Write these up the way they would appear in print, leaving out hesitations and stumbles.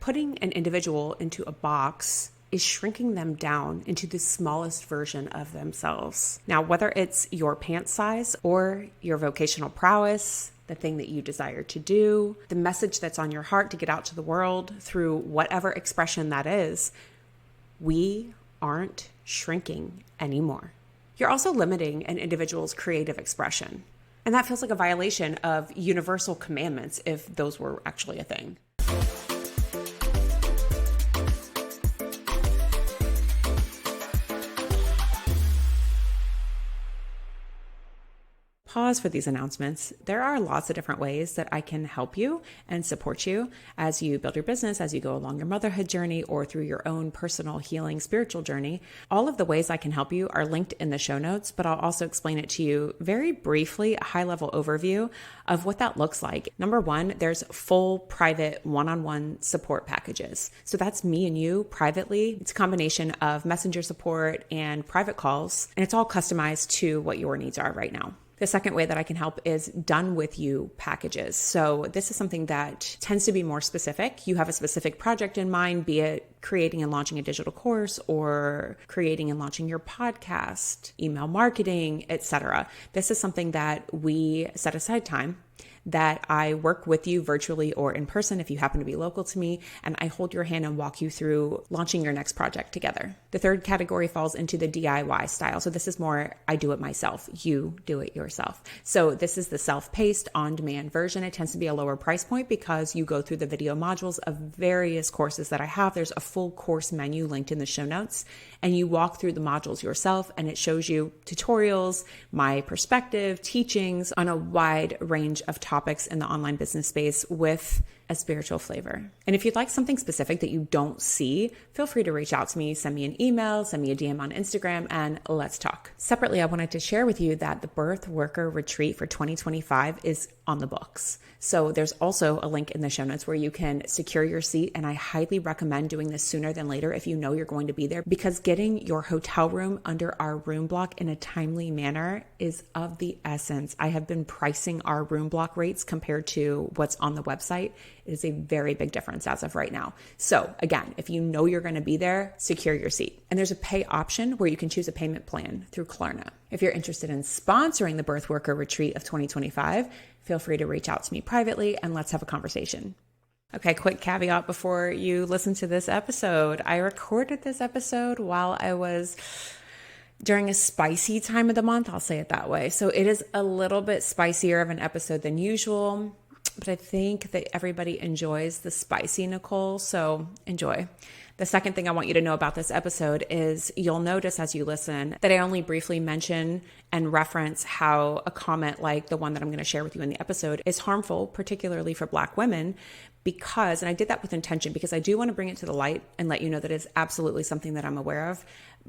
Putting an individual into a box is shrinking them down into the smallest version of themselves. Now, whether it's your pant size or your vocational prowess, the thing that you desire to do, the message that's on your heart to get out to the world through whatever expression that is, we aren't shrinking anymore. You're also limiting an individual's creative expression. And that feels like a violation of universal commandments if those were actually a thing. Pause for these announcements. There are lots of different ways that I can help you and support you as you build your business, as you go along your motherhood journey, or through your own personal healing spiritual journey. All of the ways I can help you are linked in the show notes, but I'll also explain it to you very briefly, a high-level overview of what that looks like. Number one, there's full private one-on-one support packages. So that's me and you privately. It's a combination of messenger support and private calls, and it's all customized to what your needs are right now. The second way that I can help is done with you packages. So this is something that tends to be more specific. You have a specific project in mind, be it creating and launching a digital course or creating and launching your podcast, email marketing, etc. This is something that we set aside time that I work with you virtually or in person if you happen to be local to me, and I hold your hand and walk you through launching your next project together. The third category falls into the DIY style. So this is more, I do it myself, you do it yourself. So this is the self-paced, on-demand version. It tends to be a lower price point because you go through the video modules of various courses that I have. There's a full course menu linked in the show notes, and you walk through the modules yourself, and it shows you tutorials, my perspective, teachings on a wide range of topics in the online business space with a spiritual flavor. And if you'd like something specific that you don't see, feel free to reach out to me, send me an email, send me a DM on Instagram, and let's talk. Separately, I wanted to share with you that the Birth Worker Retreat for 2025 is on the books. So there's also a link in the show notes where you can secure your seat. And I highly recommend doing this sooner than later if you know you're going to be there, because getting your hotel room under our room block in a timely manner is of the essence. I have been pricing our room block rates compared to what's on the website. It is a very big difference as of right now. So again, if you know you're going to be there, secure your seat. And there's a pay option where you can choose a payment plan through Klarna. If you're interested in sponsoring the Birth Worker Retreat of 2025, feel free to reach out to me privately and let's have a conversation. Okay, quick caveat before you listen to this episode. I recorded this episode while I was during a spicy time of the month. I'll say it that way. So it is a little bit spicier of an episode than usual, but I think that everybody enjoys the spicy, Nicole. So enjoy. The second thing I want you to know about this episode is you'll notice as you listen that I only briefly mention and reference how a comment like the one that I'm going to share with you in the episode is harmful, particularly for Black women, because, and I did that with intention, because I do want to bring it to the light and let you know that it's absolutely something that I'm aware of.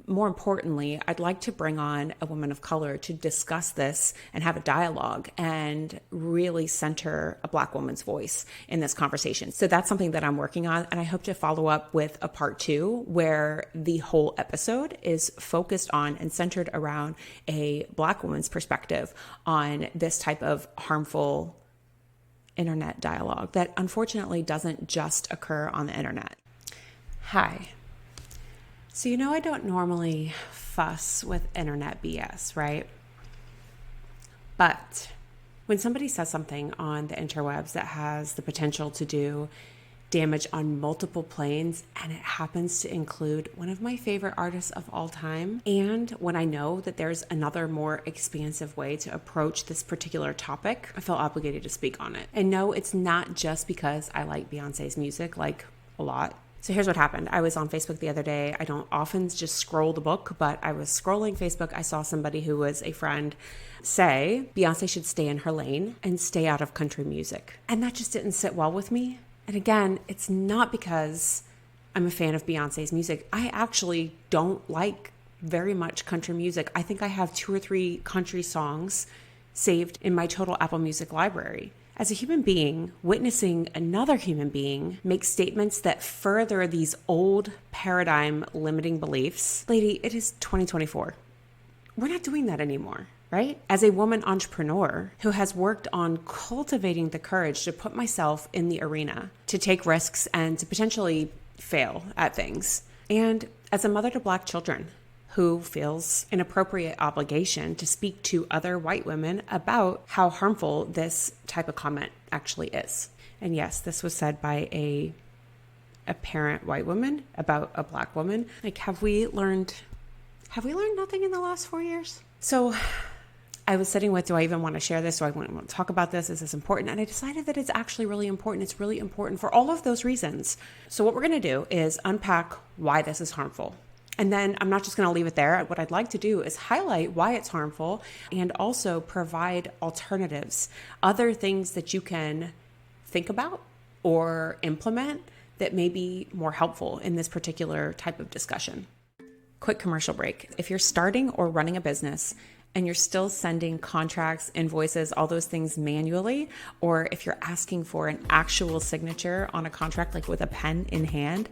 More importantly, I'd like to bring on a woman of color to discuss this and have a dialogue and really center a Black woman's voice in this conversation. So that's something that I'm working on. And I hope to follow up with a part 2 where the whole episode is focused on and centered around a Black woman's perspective on this type of harmful internet dialogue that unfortunately doesn't just occur on the internet. Hi. So you know I don't normally fuss with internet BS, right? But when somebody says something on the interwebs that has the potential to do damage on multiple planes, and it happens to include one of my favorite artists of all time, and when I know that there's another more expansive way to approach this particular topic, I feel obligated to speak on it. And no, it's not just because I like Beyonce's music, like a lot. So here's what happened. I was on Facebook the other day. I don't often just scroll the book, but I was scrolling Facebook. I saw somebody who was a friend say Beyonce should stay in her lane and stay out of country music. And that just didn't sit well with me. And again, it's not because I'm a fan of Beyonce's music. I actually don't like very much country music. I think I have 2 or 3 country songs saved in my total Apple Music library. As a human being, witnessing another human being make statements that further these old paradigm limiting beliefs, lady, it is 2024. We're not doing that anymore. right? As a woman entrepreneur who has worked on cultivating the courage to put myself in the arena, to take risks and to potentially fail at things. And as a mother to Black children who feels an appropriate obligation to speak to other white women about how harmful this type of comment actually is. And yes, this was said by a parent white woman about a Black woman. Like, have we learned nothing in the last 4 years? So I was sitting with, do I even want to share this? Do I want to talk about this? Is this important? And I decided that it's actually really important. It's really important for all of those reasons. So what we're going to do is unpack why this is harmful. And then I'm not just going to leave it there. What I'd like to do is highlight why it's harmful and also provide alternatives, other things that you can think about or implement that may be more helpful in this particular type of discussion. Quick commercial break. If you're starting or running a business and you're still sending contracts, invoices, all those things manually, or if you're asking for an actual signature on a contract, like with a pen in hand,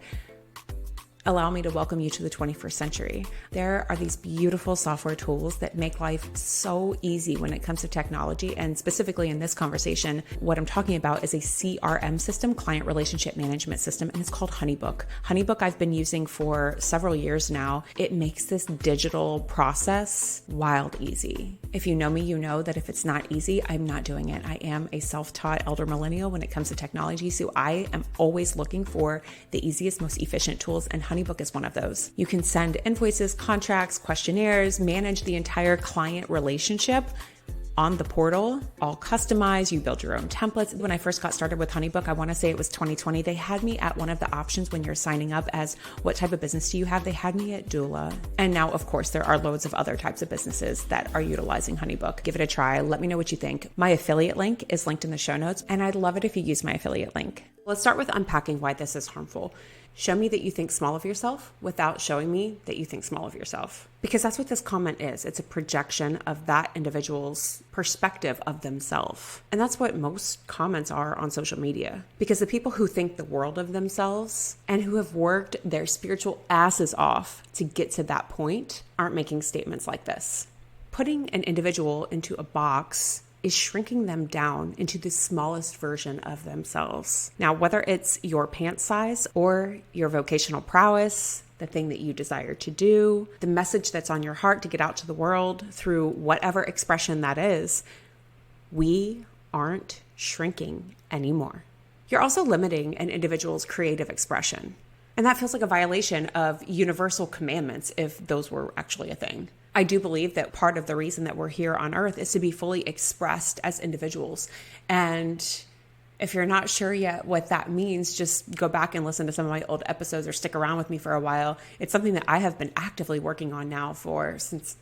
allow me to welcome you to the 21st century. There are these beautiful software tools that make life so easy when it comes to technology. And specifically in this conversation, what I'm talking about is a CRM system, client relationship management system, and it's called HoneyBook. HoneyBook I've been using for several years now. It makes this digital process wild easy. If you know me, you know that if it's not easy, I'm not doing it. I am a self-taught elder millennial when it comes to technology, so I am always looking for the easiest, most efficient tools, and HoneyBook is one of those. You can send invoices, contracts, questionnaires, manage the entire client relationship on the portal, all customized. You build your own templates. When I first got started with HoneyBook, I want to say it was 2020, they had me at one of the options when you're signing up as what type of business do you have? They had me at doula. And now, of course, there are loads of other types of businesses that are utilizing HoneyBook. Give it a try. Let me know what you think. My affiliate link is linked in the show notes, and I'd love it if you use my affiliate link. Let's start with unpacking why this is harmful. Show me that you think small of yourself without showing me that you think small of yourself. Because that's what this comment is. It's a projection of that individual's perspective of themselves. And that's what most comments are on social media. Because the people who think the world of themselves and who have worked their spiritual asses off to get to that point aren't making statements like this. Putting an individual into a box is shrinking them down into the smallest version of themselves. Now, whether it's your pant size or your vocational prowess, the thing that you desire to do, the message that's on your heart to get out to the world through whatever expression that is, we aren't shrinking anymore. You're also limiting an individual's creative expression. And that feels like a violation of universal commandments if those were actually a thing. I do believe that part of the reason that we're here on earth is to be fully expressed as individuals. And if you're not sure yet what that means, just go back and listen to some of my old episodes or stick around with me for a while. It's something that I have been actively working on now since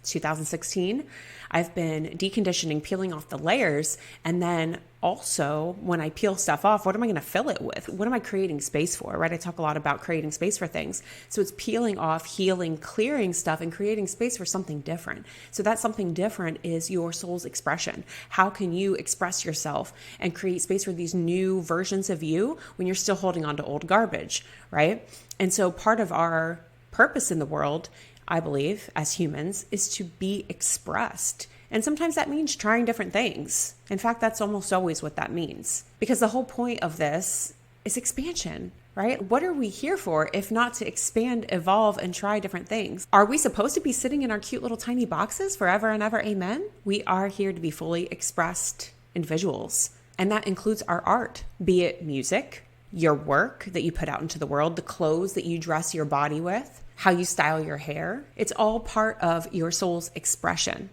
2016. I've been deconditioning, peeling off the layers. And then also when I peel stuff off, what am I going to fill it with? What am I creating space for, right? I talk a lot about creating space for things. So it's peeling off, healing, clearing stuff and creating space for something different. So that something different is your soul's expression. How can you express yourself and create space for these new versions of you when you're still holding on to old garbage, right? And so part of our purpose in the world, I believe, as humans, is to be expressed. And sometimes that means trying different things. In fact, that's almost always what that means. Because the whole point of this is expansion, right? What are we here for if not to expand, evolve, and try different things? Are we supposed to be sitting in our cute little tiny boxes forever and ever? Amen? We are here to be fully expressed individuals. And that includes our art, be it music, your work that you put out into the world, the clothes that you dress your body with, how you style your hair. It's all part of your soul's expression.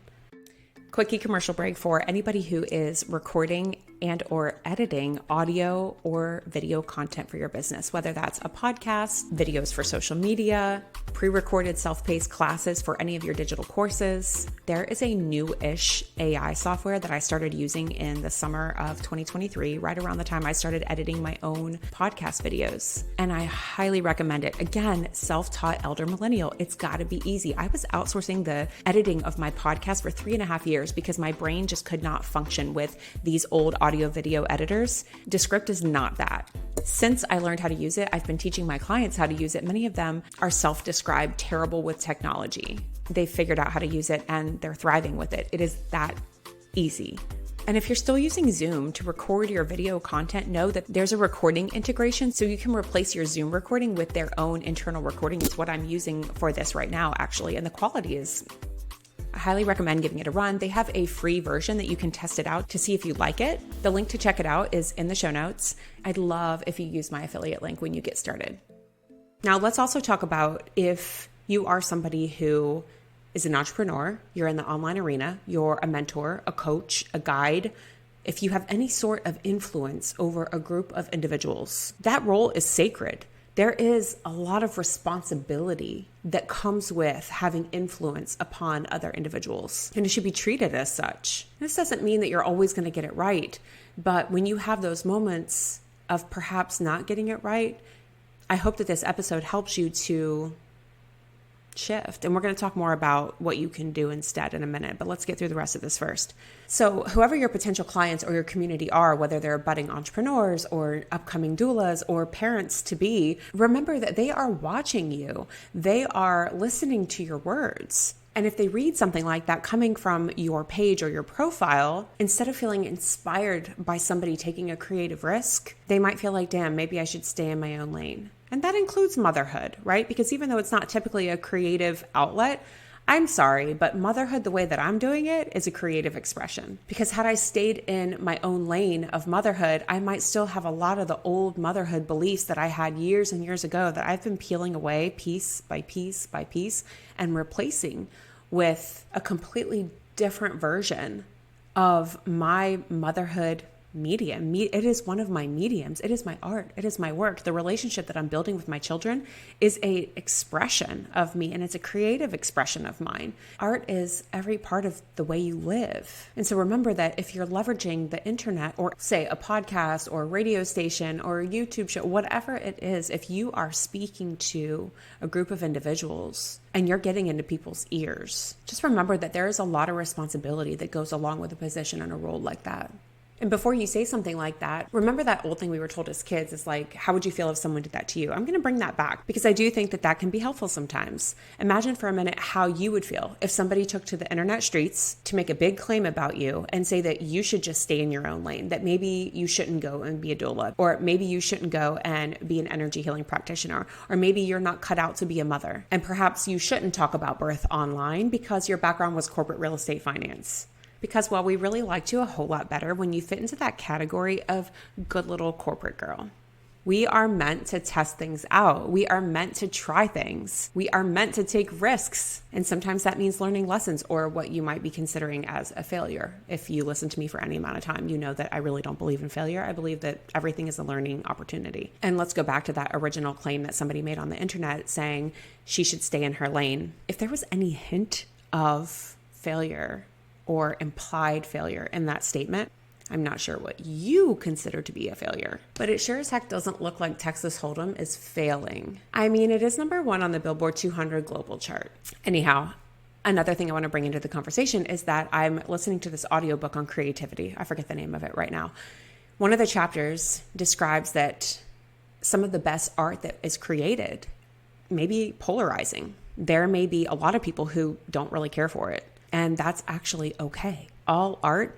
Quickie commercial break for anybody who is recording and or editing audio or video content for your business, whether that's a podcast, videos for social media, pre-recorded self-paced classes for any of your digital courses. There is a new-ish AI software that I started using in the summer of 2023, right around the time I started editing my own podcast videos. And I highly recommend it. Again, self-taught elder millennial. It's got to be easy. I was outsourcing the editing of my podcast for 3.5 years because my brain just could not function with these old audio video editors. Descript is not that. Since I learned how to use it, I've been teaching my clients how to use it. Many of them are self-described describe terrible with technology. They figured out how to use it and they're thriving with it. It is that easy. And if you're still using Zoom to record your video content, know that there's a recording integration so you can replace your Zoom recording with their own internal recording. It's what I'm using for this right now, actually. And the quality is, I highly recommend giving it a run. They have a free version that you can test it out to see if you like it. The link to check it out is in the show notes. I'd love if you use my affiliate link when you get started. Now, let's also talk about if you are somebody who is an entrepreneur, you're in the online arena, you're a mentor, a coach, a guide. If you have any sort of influence over a group of individuals, that role is sacred. There is a lot of responsibility that comes with having influence upon other individuals, and it should be treated as such. This doesn't mean that you're always going to get it right, but when you have those moments of perhaps not getting it right, I hope that this episode helps you to shift. And we're going to talk more about what you can do instead in a minute, but let's get through the rest of this first. So whoever your potential clients or your community are, whether they're budding entrepreneurs or upcoming doulas or parents to be, remember that they are watching you. They are listening to your words. And if they read something like that coming from your page or your profile, instead of feeling inspired by somebody taking a creative risk, they might feel like, damn, maybe I should stay in my own lane. And that includes motherhood, right? Because even though it's not typically a creative outlet, I'm sorry, but motherhood, the way that I'm doing it, is a creative expression. Because had I stayed in my own lane of motherhood, I might still have a lot of the old motherhood beliefs that I had years and years ago that I've been peeling away piece by piece by piece and replacing with a completely different version of my motherhood medium. It is one of my mediums. It is my art. It is my work. The relationship that I'm building with my children is a expression of me, and it's a creative expression of mine. Art is every part of the way you live. And so remember that if you're leveraging the internet, or say a podcast or a radio station or a YouTube show, whatever it is, if you are speaking to a group of individuals and you're getting into people's ears, just remember that there is a lot of responsibility that goes along with a position and a role like that. And before you say something like that, remember that old thing we were told as kids is like, how would you feel if someone did that to you? I'm going to bring that back because I do think that that can be helpful sometimes. Imagine for a minute how you would feel if somebody took to the internet streets to make a big claim about you and say that you should just stay in your own lane, that maybe you shouldn't go and be a doula, or maybe you shouldn't go and be an energy healing practitioner, or maybe you're not cut out to be a mother. And perhaps you shouldn't talk about birth online because your background was corporate real estate finance. Because while we really liked you a whole lot better when you fit into that category of good little corporate girl, we are meant to test things out. We are meant to try things. We are meant to take risks. And sometimes that means learning lessons or what you might be considering as a failure. If you listen to me for any amount of time, you know that I really don't believe in failure. I believe that everything is a learning opportunity. And let's go back to that original claim that somebody made on the internet saying she should stay in her lane. If there was any hint of failure or implied failure in that statement, I'm not sure what you consider to be a failure, but it sure as heck doesn't look like Texas Hold'em is failing. I mean, it is number 1 on the Billboard 200 global chart. Anyhow, another thing I want to bring into the conversation is that I'm listening to this audiobook on creativity. I forget the name of it right now. One of the chapters describes that some of the best art that is created may be polarizing. There may be a lot of people who don't really care for it. And that's actually okay. All art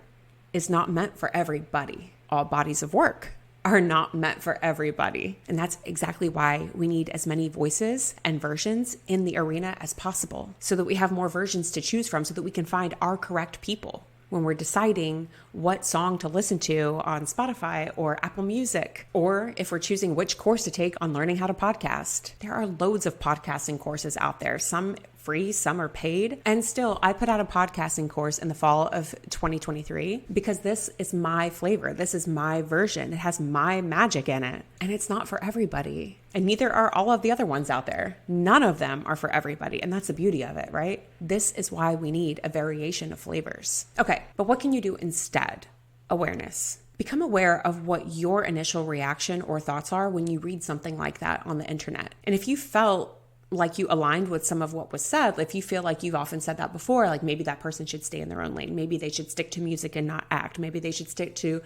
is not meant for everybody. All bodies of work are not meant for everybody. And that's exactly why we need as many voices and versions in the arena as possible, so that we have more versions to choose from, so that we can find our correct people when we're deciding what song to listen to on Spotify or Apple Music, or if we're choosing which course to take on learning how to podcast. There are loads of podcasting courses out there, some free, some are paid. And still, I put out a podcasting course in the fall of 2023 because this is my flavor. This is my version. It has my magic in it. And it's not for everybody. And neither are all of the other ones out there. None of them are for everybody. And that's the beauty of it, right? This is why we need a variation of flavors. Okay, but what can you do instead? Awareness. Become aware of what your initial reaction or thoughts are when you read something like that on the internet. And if you felt like you aligned with some of what was said, if you feel like you've often said that before, like maybe that person should stay in their own lane. Maybe they should stick to music and not act. Maybe they should stick to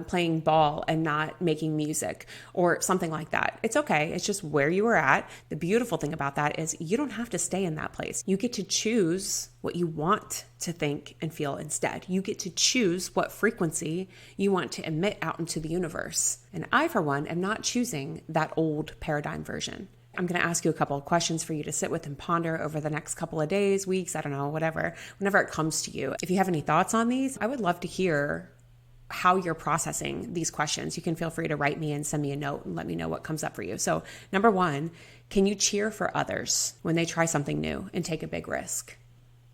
playing ball and not making music or something like that. It's okay. It's just where you were at. The beautiful thing about that is you don't have to stay in that place. You get to choose what you want to think and feel instead. You get to choose what frequency you want to emit out into the universe. And I, for one, am not choosing that old paradigm version. I'm going to ask you a couple of questions for you to sit with and ponder over the next couple of days, weeks, I don't know, whatever, whenever it comes to you. If you have any thoughts on these, I would love to hear how you're processing these questions. You can feel free to write me and send me a note and let me know what comes up for you. So, number one, can you cheer for others when they try something new and take a big risk?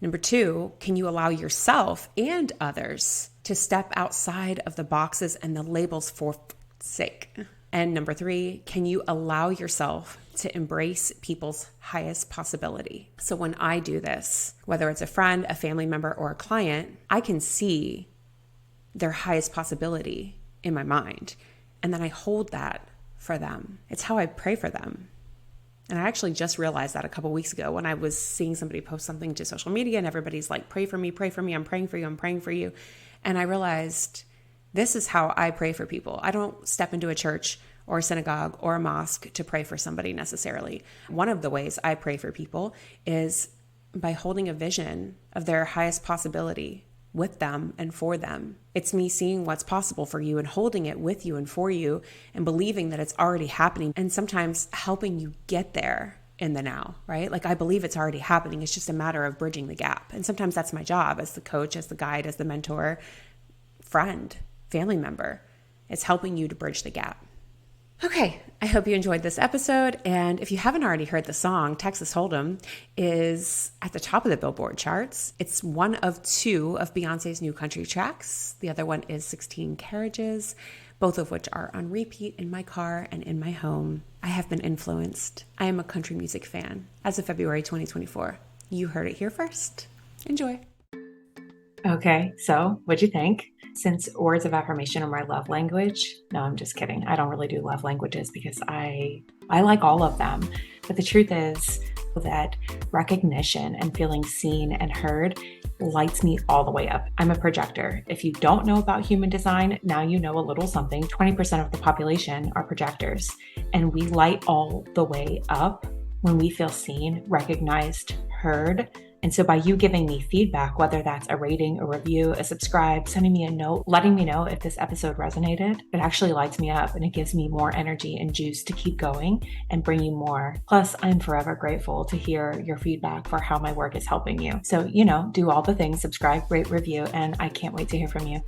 Number two, can you allow yourself and others to step outside of the boxes and the labels for sake? And number three, can you allow yourself to embrace people's highest possibility? So when I do this, whether it's a friend, a family member, or a client, I can see their highest possibility in my mind. And then I hold that for them. It's how I pray for them. And I actually just realized that a couple weeks ago when I was seeing somebody post something to social media and everybody's like, pray for me, I'm praying for you, I'm praying for you. And I realized this is how I pray for people. I don't step into a church or a synagogue or a mosque to pray for somebody necessarily. One of the ways I pray for people is by holding a vision of their highest possibility with them and for them. It's me seeing what's possible for you and holding it with you and for you and believing that it's already happening and sometimes helping you get there in the now, right? Like I believe it's already happening. It's just a matter of bridging the gap. And sometimes that's my job as the coach, as the guide, as the mentor, friend, family member. It's helping you to bridge the gap. Okay, I hope you enjoyed this episode. And if you haven't already heard the song, Texas Hold'em is at the top of the Billboard charts. It's one of two of Beyonce's new country tracks. The other one is 16 Carriages, both of which are on repeat in my car and in my home. I have been influenced. I am a country music fan as of February 2024. You heard it here first. Enjoy. Okay, so what'd you think? Since words of affirmation are my love language, no, I'm just kidding. I don't really do love languages because I like all of them. But the truth is that recognition and feeling seen and heard lights me all the way up. I'm a projector. If you don't know about human design, now you know a little something. 20% of the population are projectors, and we light all the way up when we feel seen, recognized, heard. And so by you giving me feedback, whether that's a rating, a review, a subscribe, sending me a note, letting me know if this episode resonated, it actually lights me up and it gives me more energy and juice to keep going and bring you more. Plus, I'm forever grateful to hear your feedback for how my work is helping you. So, do all the things, subscribe, rate, review, and I can't wait to hear from you.